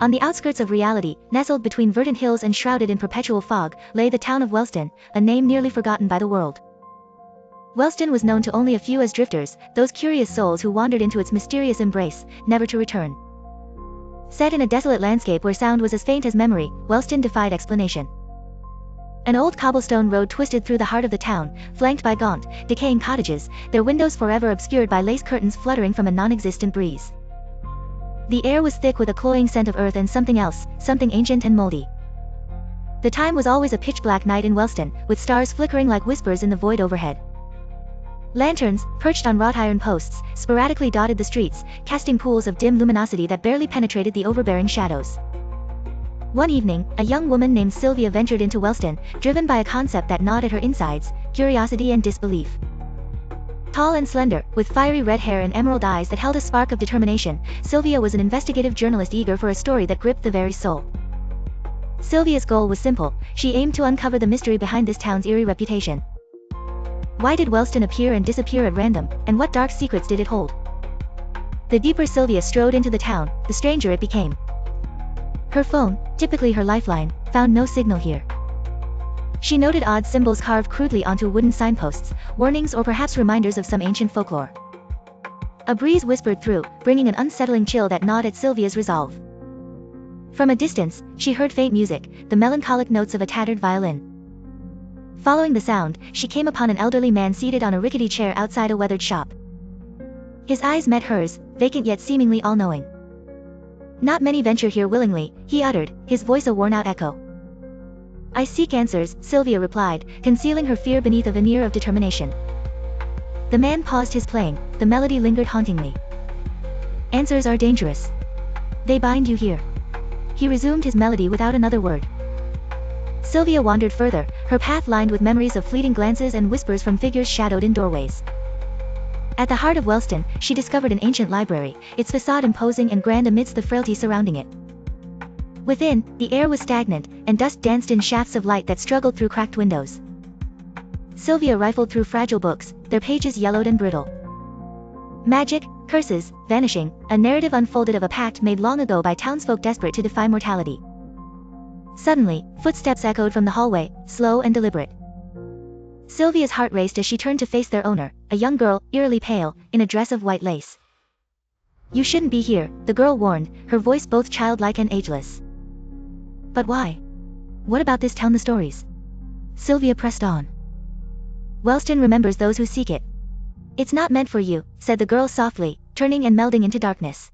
On the outskirts of reality, nestled between verdant hills and shrouded in perpetual fog, lay the town of Welston, a name nearly forgotten by the world. Welston was known to only a few as drifters, those curious souls who wandered into its mysterious embrace, never to return. Set in a desolate landscape where sound was as faint as memory, Welston defied explanation. An old cobblestone road twisted through the heart of the town, flanked by gaunt, decaying cottages, their windows forever obscured by lace curtains fluttering from a non-existent breeze. The air was thick with a cloying scent of earth and something else, something ancient and moldy. The time was always a pitch-black night in Welston, with stars flickering like whispers in the void overhead. Lanterns, perched on wrought iron posts, sporadically dotted the streets, casting pools of dim luminosity that barely penetrated the overbearing shadows. One evening, a young woman named Sylvia ventured into Welston, driven by a concept that gnawed at her insides, curiosity and disbelief. Tall and slender, with fiery red hair and emerald eyes that held a spark of determination, Sylvia was an investigative journalist eager for a story that gripped the very soul. Sylvia's goal was simple: she aimed to uncover the mystery behind this town's eerie reputation. Why did Welston appear and disappear at random, and what dark secrets did it hold? The deeper Sylvia strode into the town, the stranger it became. Her phone, typically her lifeline, found no signal here. She noted odd symbols carved crudely onto wooden signposts, warnings or perhaps reminders of some ancient folklore. A breeze whispered through, bringing an unsettling chill that gnawed at Sylvia's resolve. From a distance, she heard faint music, the melancholic notes of a tattered violin. Following the sound, she came upon an elderly man seated on a rickety chair outside a weathered shop. His eyes met hers, vacant yet seemingly all-knowing. "Not many venture here willingly," he uttered, his voice a worn-out echo. "I seek answers," Sylvia replied, concealing her fear beneath a veneer of determination. The man paused his playing, the melody lingered hauntingly. "Answers are dangerous. They bind you here." He resumed his melody without another word. Sylvia wandered further, her path lined with memories of fleeting glances and whispers from figures shadowed in doorways. At the heart of Welston, she discovered an ancient library, its facade imposing and grand amidst the frailty surrounding it. Within, the air was stagnant, and dust danced in shafts of light that struggled through cracked windows. Sylvia rifled through fragile books, their pages yellowed and brittle. Magic, curses, vanishing, a narrative unfolded of a pact made long ago by townsfolk desperate to defy mortality. Suddenly, footsteps echoed from the hallway, slow and deliberate. Sylvia's heart raced as she turned to face their owner, a young girl, eerily pale, in a dress of white lace. "You shouldn't be here," the girl warned, her voice both childlike and ageless. "But why? What about this town? The stories?" Sylvia pressed on. "Welston remembers those who seek it." "It's not meant for you," said the girl softly, turning and melding into darkness.